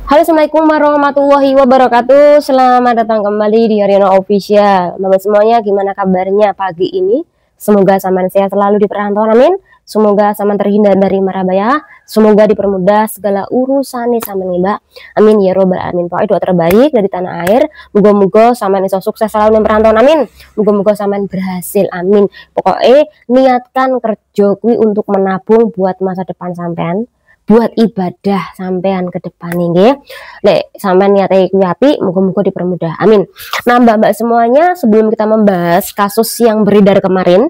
Halo, assalamualaikum warahmatullahi wabarakatuh. Selamat datang kembali di Haryono Official. Teman semuanya, gimana kabarnya pagi ini? Semoga saman sehat selalu di perantauan, amin. Semoga saman terhindar dari mara bahaya. Semoga dipermudah segala urusan saman mbak, amin ya robbal alamin. Pokoknya doa terbaik dari tanah air. Moga-moga saman iso sukses selalu di perantauan, amin. Moga-moga saman berhasil, amin. Pokoknya niatkan kerja kuwi untuk menabung buat masa depan sampean, buat ibadah sampean ke depan nih. Lek sampean niate kuwi apik, muga-muga dipermudah. Amin. Nah, Mbak-mbak semuanya, sebelum kita membahas kasus yang beredar kemarin,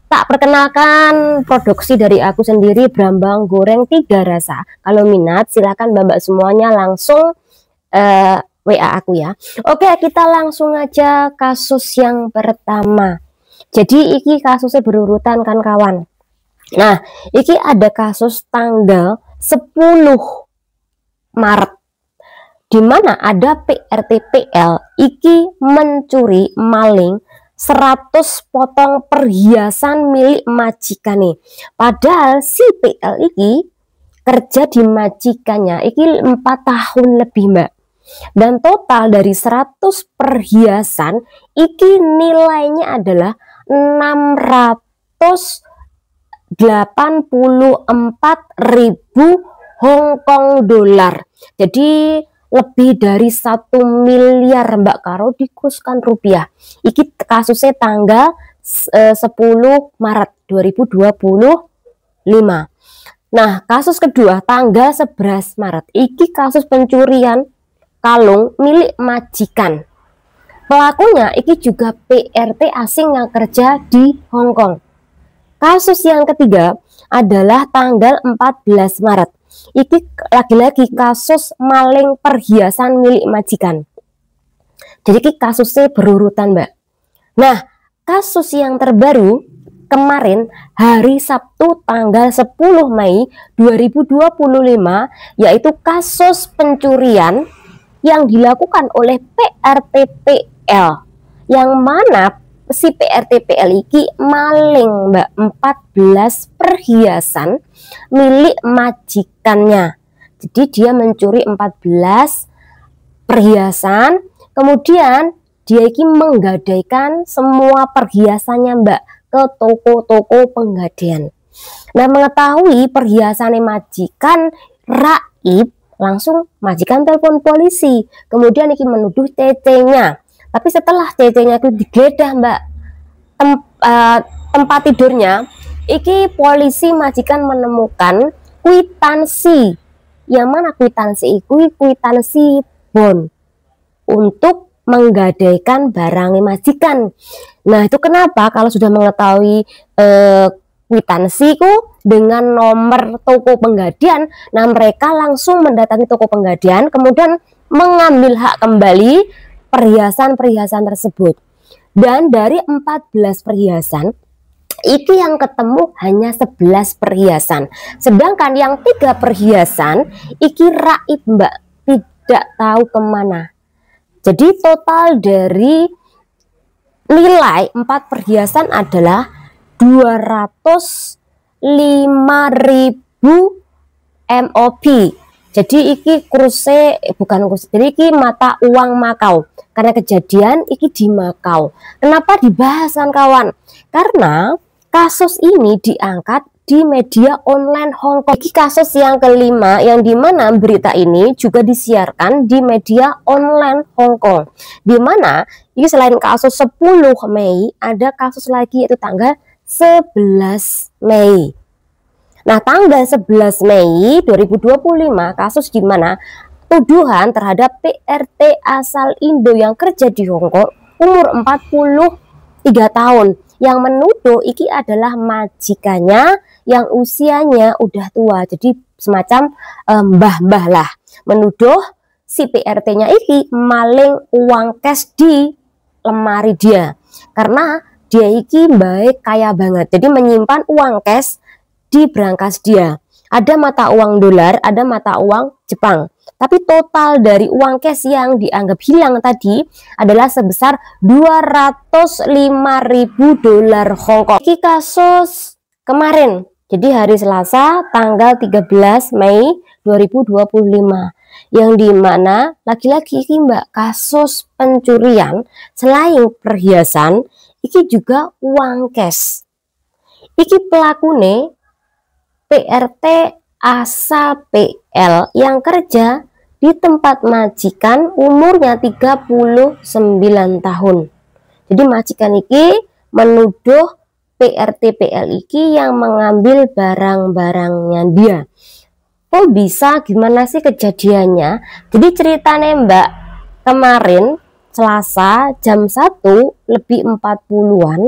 tak perkenalkan produksi dari aku sendiri, Brambang Goreng 3 Rasa. Kalau minat silakan Mbak-mbak semuanya langsung WA aku ya. Oke, kita langsung aja kasus yang pertama. Jadi iki kasusnya berurutan kan kawan. Nah, iki ada kasus tanggal 10 Maret di mana ada PRTPL iki mencuri maling 100 potong perhiasan milik majikan nih. Padahal si PL iki kerja di majikannya iki 4 tahun lebih mbak. Dan total dari 100 perhiasan iki nilainya adalah 684.000 Hong Kong dolar. Jadi lebih dari 1 miliar mbak karo dikuruskan rupiah. Iki kasusnya tanggal 10 Maret 2025. Nah, kasus kedua tanggal 11 Maret. Iki kasus pencurian kalung milik majikan. Pelakunya iki juga PRT asing yang kerja di Hong Kong. Kasus yang ketiga adalah tanggal 14 Maret. Iki lagi-lagi kasus maling perhiasan milik majikan. Jadi iki kasusnya berurutan mbak. Nah, kasus yang terbaru kemarin hari Sabtu tanggal 10 Mei 2025 yaitu kasus pencurian yang dilakukan oleh PRTPL, yang mana si PRTPL iki maling mbak 14 perhiasan milik majikannya. Jadi dia mencuri 14 perhiasan, kemudian dia iki menggadaikan semua perhiasannya mbak ke toko-toko penggadaian. Nah, mengetahui perhiasannya majikan raib, langsung majikan telepon polisi. Kemudian iki menuduh CC-nya. Tapi setelah CC-nya itu digeledah mbak, tempat tidurnya, iki polisi majikan menemukan kwitansi. Yang mana kwitansi itu? Kwitansi bon untuk menggadaikan barangnya majikan. Nah, itu kenapa kalau sudah mengetahui kwitansi ku dengan nomor toko penggadaian, nah mereka langsung mendatangi toko penggadaian, kemudian mengambil hak kembali perhiasan-perhiasan tersebut. Dan dari 14 perhiasan iki yang ketemu hanya 11 perhiasan, sedangkan yang 3 perhiasan iki raib mbak, tidak tahu kemana. Jadi total dari nilai 4 perhiasan adalah 205.000 MOB. Jadi iki kurse bukan kurse, jadi iki mata uang Makau. Karena kejadian iki di Makau. Kenapa dibahas kan kawan? Karena kasus ini diangkat di media online Hong Kong. Iki kasus yang kelima yang dimana berita ini juga disiarkan di media online Hong Kong. Dimana ini selain kasus 10 Mei ada kasus lagi yaitu tanggal 11 Mei. Nah, tanggal 11 Mei 2025 kasus di mana tuduhan terhadap PRT asal Indo yang kerja di Hong Kong umur 43 tahun yang menuduh iki adalah majikannya yang usianya udah tua, jadi semacam mbah-mbah lah, menuduh si PRT-nya iki maling uang cash di lemari dia karena dia iki baik kaya banget, jadi menyimpan uang cash di brankas dia. Ada mata uang dolar, ada mata uang Jepang. Tapi total dari uang cash yang dianggap hilang tadi adalah sebesar 205.000 dolar Hong Kong. Ini kasus kemarin. Jadi hari Selasa tanggal 13 Mei 2025. yang dimana lagi-lagi iki Mbak kasus pencurian selain perhiasan iki juga uang cash. Iki pelakune PRT asal PL yang kerja di tempat majikan, umurnya 39 tahun. Jadi majikan iki menuduh PRT PL iki yang mengambil barang-barangnya dia. Kok bisa, gimana sih kejadiannya? Jadi ceritanya Mbak, kemarin Selasa jam 1:40-an,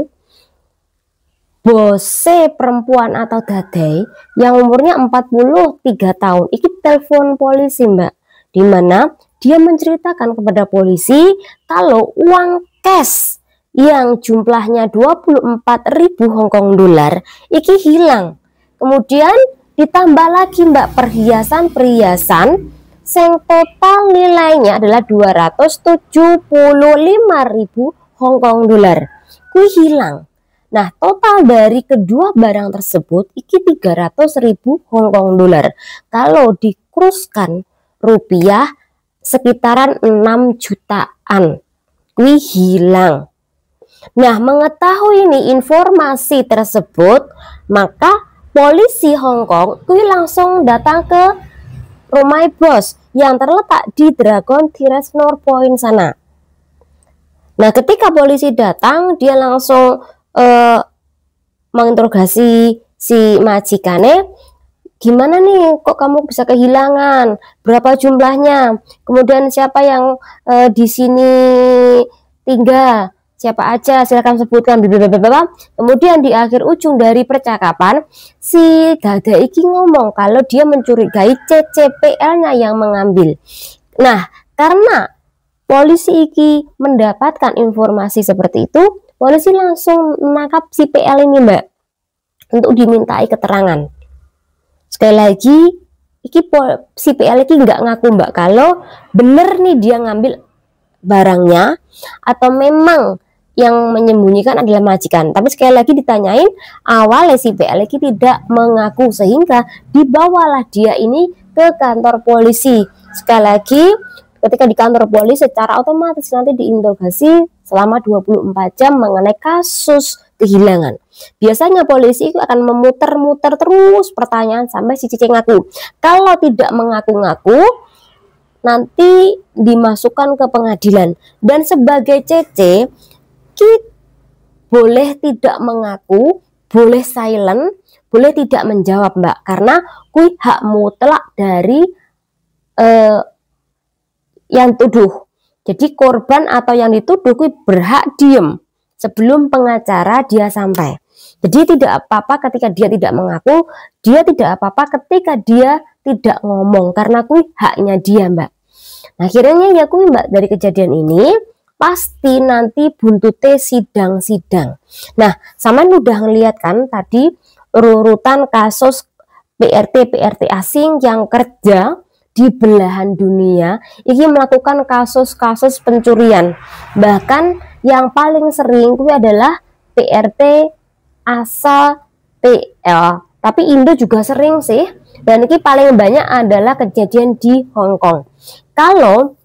bose perempuan atau dadai yang umurnya 43 tahun iki telepon polisi Mbak, dimana dia menceritakan kepada polisi kalau uang cash yang jumlahnya 24.000 Hongkong dolar iki hilang. Kemudian ditambah lagi Mbak perhiasan-perhiasan yang total nilainya adalah 275.000 Hongkong dolar kuwi hilang. Nah, total dari kedua barang tersebut iki 300.000 Hongkong dolar. Kalau dikuruskan rupiah sekitaran 6 jutaan. Kuwi hilang. Nah, mengetahui ini informasi tersebut, maka polisi Hongkong kuwi langsung datang ke rumah bos yang terletak di Dragon Theresnor Point sana. Nah, ketika polisi datang, dia langsung menginterogasi si majikannya, gimana nih kok kamu bisa kehilangan, berapa jumlahnya, kemudian siapa yang di sini tinggal, siapa aja, silakan sebutkan. Kemudian di akhir ujung dari percakapan si dada iki ngomong kalau dia mencurigai CCPL-nya yang mengambil. Nah, karena polisi iki mendapatkan informasi seperti itu, polisi langsung menangkap si PL ini Mbak untuk dimintai keterangan. Sekali lagi, si PL ini nggak ngaku Mbak kalau bener nih dia ngambil barangnya atau memang yang menyembunyikan adalah majikan. Tapi sekali lagi ditanyain, awalnya si PL ini tidak mengaku sehingga dibawalah dia ini ke kantor polisi. Sekali lagi, ketika di kantor polisi secara otomatis nanti diinterogasi selama 24 jam mengenai kasus kehilangan. Biasanya polisi itu akan memutar-mutar terus pertanyaan sampai si Cici ngaku. Kalau tidak mengaku-ngaku, nanti dimasukkan ke pengadilan. Dan sebagai Cece, boleh tidak mengaku, boleh silent, boleh tidak menjawab Mbak, karena kui hak mutlak dari yang tuduh. Jadi korban atau yang dituduh kui berhak diem sebelum pengacara dia sampai. Jadi tidak apa-apa ketika dia tidak mengaku, dia tidak apa-apa ketika dia tidak ngomong, karena kui haknya dia Mbak. Nah, akhirnya ya kui Mbak, dari kejadian ini pasti nanti buntute sidang-sidang. Nah, sama udah ngeliat kan tadi urutan kasus PRT asing yang kerja di belahan dunia ini melakukan kasus-kasus pencurian. Bahkan yang paling sering itu adalah PRT asal PL. Tapi Indo juga sering sih. Dan ini paling banyak adalah kejadian di Hong Kong. Kalau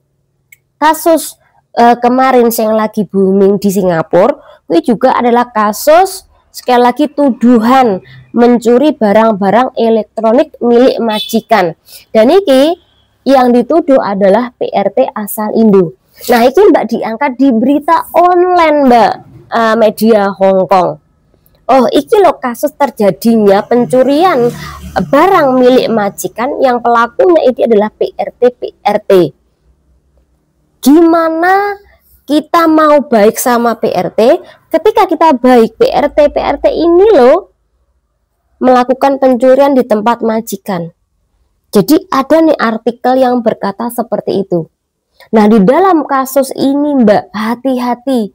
kasus kemarin yang lagi booming di Singapura, itu juga adalah kasus sekali lagi tuduhan mencuri barang-barang elektronik milik majikan. Dan ini yang dituduh adalah PRT asal Indo. Nah, ini Mbak diangkat di berita online Mbak, media Hong Kong. Oh, iki loh kasus terjadinya pencurian barang milik majikan yang pelakunya ini adalah PRT. Gimana kita mau baik sama PRT ketika kita baik PRT ini loh melakukan pencurian di tempat majikan. Jadi ada nih artikel yang berkata seperti itu. Nah, di dalam kasus ini Mbak, hati-hati.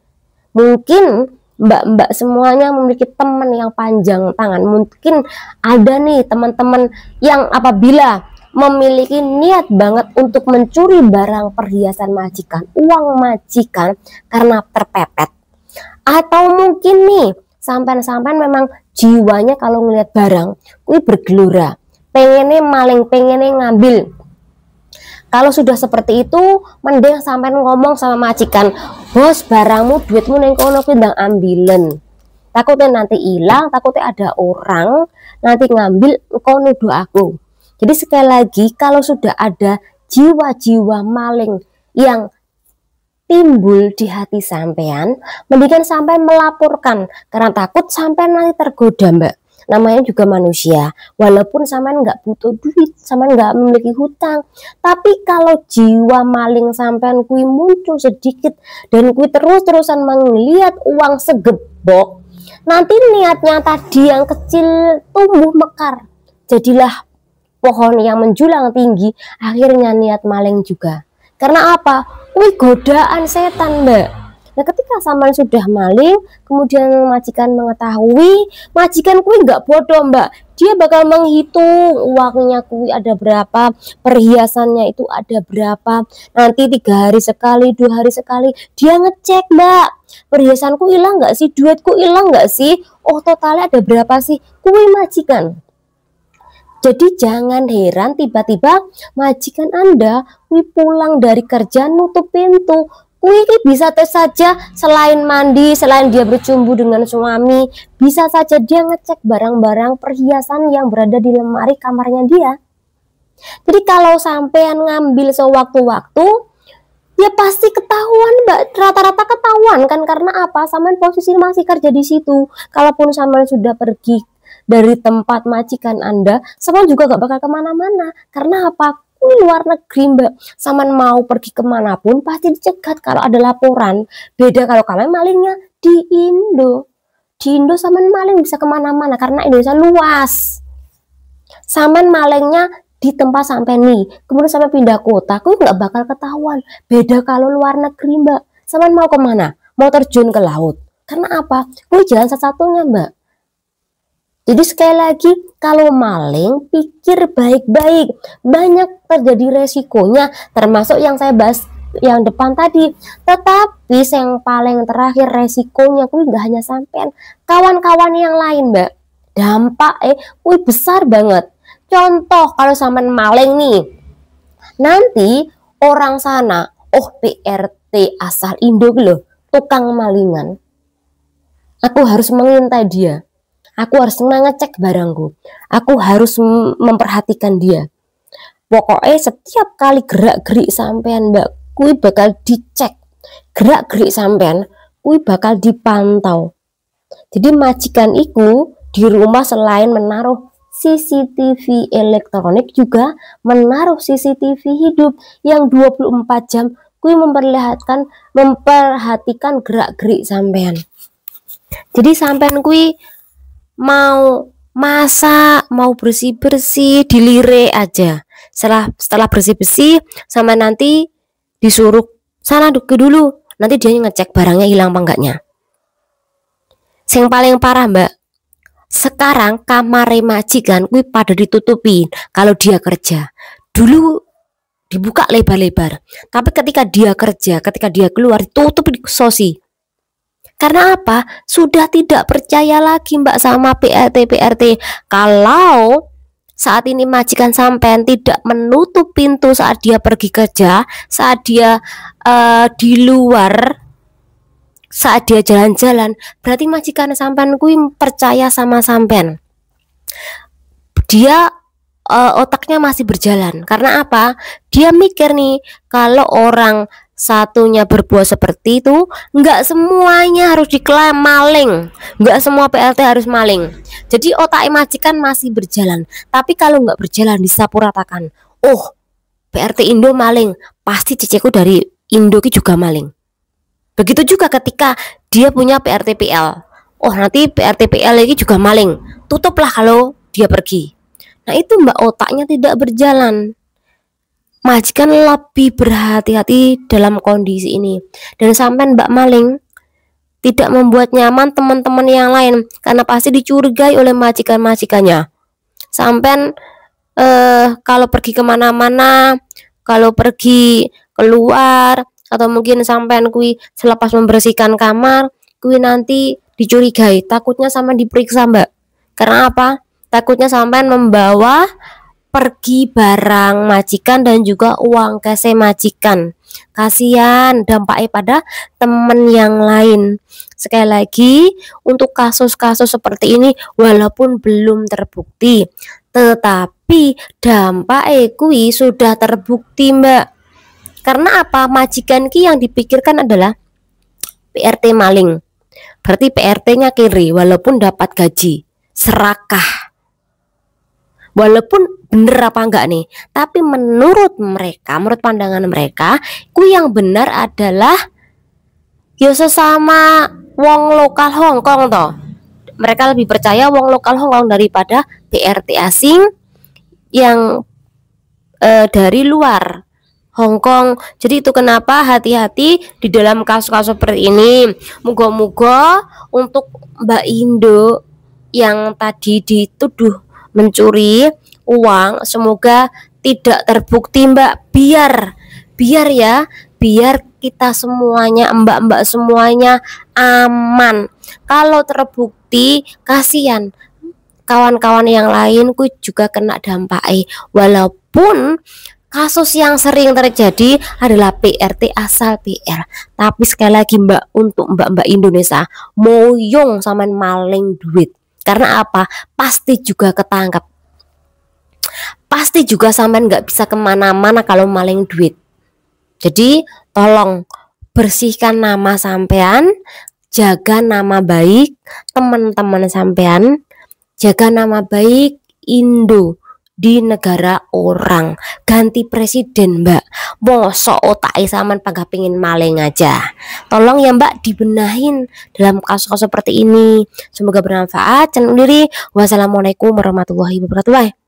Mungkin Mbak-mbak semuanya memiliki teman yang panjang tangan. Mungkin ada nih teman-teman yang apabila memiliki niat banget untuk mencuri barang perhiasan majikan, uang majikan karena terpepet. Atau mungkin nih, sampai-sampai memang jiwanya kalau ngelihat barang, kuwi bergelora. Pengennya maling, pengennya ngambil. Kalau sudah seperti itu, mending sampai ngomong sama majikan, bos barangmu duitmu neng kono kuwi ndang ambilen. Takutnya nanti hilang, takutnya ada orang nanti ngambil engkau nuduh aku. Jadi sekali lagi, kalau sudah ada jiwa-jiwa maling yang timbul di hati sampean, mendingan sampai melaporkan karena takut sampean nanti tergoda, Mbak. Namanya juga manusia, walaupun sampean nggak butuh duit, sampean nggak memiliki hutang, tapi kalau jiwa maling sampean kui muncul sedikit dan kui terus-terusan melihat uang segebok, nanti niatnya tadi yang kecil tumbuh mekar, jadilah pohon yang menjulang tinggi, akhirnya niat maling juga. Karena apa? Kui godaan setan, Mbak. Nah, ketika sampean sudah maling, kemudian majikan mengetahui, majikan kui nggak bodoh, Mbak. Dia bakal menghitung uangnya kui ada berapa, perhiasannya itu ada berapa. Nanti 3 hari sekali, 2 hari sekali, dia ngecek, Mbak. Perhiasanku hilang nggak sih? Duitku hilang nggak sih? Oh, totalnya ada berapa sih? Kui majikan. Jadi jangan heran tiba-tiba majikan Anda kui pulang dari kerja nutup pintu. Kui bisa saja selain mandi, selain dia bercumbu dengan suami, bisa saja dia ngecek barang-barang perhiasan yang berada di lemari kamarnya dia. Jadi kalau sampean ngambil sewaktu-waktu, ya pasti ketahuan, Mbak. Rata-rata ketahuan kan, karena apa? Sampean posisi masih kerja di situ. Kalaupun sampean sudah pergi dari tempat majikan Anda, sampean juga gak bakal kemana-mana. Karena apa? Kui luar negeri, Mbak. Sampean mau pergi kemanapun pasti dicegat kalau ada laporan. Beda kalau kalian malingnya di Indo. Di Indo sampean maling bisa kemana-mana karena Indonesia luas. Sampean malingnya di tempat sampai nih, kemudian sampai pindah kota, kui nggak bakal ketahuan. Beda kalau luar negeri, Mbak. Sampean mau kemana? Mau terjun ke laut. Karena apa? Kui jalan satu-satunya, Mbak. Jadi sekali lagi, kalau maling, pikir baik-baik. Banyak terjadi resikonya, termasuk yang saya bahas yang depan tadi. Tetapi yang paling terakhir resikonya, kui nggak hanya sampean, kawan-kawan yang lain, Mbak. Dampak kui besar banget. Contoh, kalau sampean maling nih, nanti orang sana, oh PRT asal Indo loh, tukang malingan. Aku harus mengintai dia. Aku harus ngecek barangku. Aku harus memperhatikan dia. Pokoknya setiap kali gerak-gerik sampean, Mbak, kui bakal dicek. Gerak-gerik sampean, kui bakal dipantau. Jadi majikan iku di rumah selain menaruh CCTV elektronik juga menaruh CCTV hidup yang 24 jam kui memperhatikan gerak-gerik sampean. Jadi sampean kui mau masak, mau bersih-bersih, dilirik aja. Setelah bersih-bersih, sama nanti disuruh sana dulu. Nanti dia ngecek barangnya hilang apa enggaknya. Yang paling parah, Mbak, sekarang kamar majikan kui pada ditutupin kalau dia kerja. Dulu dibuka lebar-lebar, tapi ketika dia kerja, ketika dia keluar, tutup sosi. Karena apa? Sudah tidak percaya lagi, Mbak, sama PRT. Kalau saat ini majikan sampean tidak menutup pintu saat dia pergi kerja, saat dia di luar, saat dia jalan-jalan, berarti majikan sampean kui percaya sama sampean. Dia otaknya masih berjalan. Karena apa? Dia mikir nih, kalau orang satunya berbuat seperti itu, nggak semuanya harus diklaim maling, nggak semua PLT harus maling. Jadi otak majikan masih berjalan. Tapi kalau nggak berjalan, disapu ratakan. Oh, PRT Indo maling, pasti ceceku dari Indo juga maling. Begitu juga ketika dia punya PRT PL. Oh, nanti PRT PL lagi juga maling, tutuplah kalau dia pergi. Nah itu, Mbak, otaknya tidak berjalan. Majikan lebih berhati-hati dalam kondisi ini. Dan sampai Mbak maling tidak membuat nyaman teman-teman yang lain, karena pasti dicurigai oleh majikan-majikannya. Sampai kalau pergi kemana-mana, kalau pergi keluar, atau mungkin sampean kui selepas membersihkan kamar, kui nanti dicurigai. Takutnya sampean diperiksa, Mbak. Karena apa? Takutnya sampean membawa pergi barang majikan dan juga uang kese majikan. Kasihan dampaknya pada teman yang lain. Sekali lagi, untuk kasus-kasus seperti ini walaupun belum terbukti, tetapi dampaknya kui sudah terbukti, Mbak. Karena apa? Majikan ki yang dipikirkan adalah PRT maling. Berarti PRT-nya kiri walaupun dapat gaji. Serakah. Walaupun bener apa enggak nih, tapi menurut mereka, menurut pandangan mereka, ku yang benar adalah ya sesama wong lokal Hong Kong toh. Mereka lebih percaya wong lokal Hong Kong daripada PRT asing yang dari luar Hong Kong. Jadi itu kenapa hati-hati di dalam kasus-kasus seperti ini. Moga-moga untuk Mbak Indo yang tadi dituduh mencuri uang semoga tidak terbukti, Mbak. Biar ya, biar kita semuanya, mbak-mbak semuanya aman. Kalau terbukti, kasihan kawan-kawan yang lain ku juga kena dampaknya. Walaupun kasus yang sering terjadi adalah PRT asal PR. Tapi sekali lagi Mbak, untuk mbak-mbak Indonesia, moyong sama maling duit. Karena apa? Pasti juga ketangkap. Pasti juga sampean nggak bisa kemana-mana kalau maling duit. Jadi tolong bersihkan nama sampean, jaga nama baik teman-teman sampean, jaga nama baik Indo di negara orang. Ganti presiden, Mbak. Mosok otak sampean pagah pengin maling aja. Tolong ya Mbak dibenahin dalam kasus-kasus seperti ini. Semoga bermanfaat. Channel diri. Wassalamualaikum warahmatullahi wabarakatuh.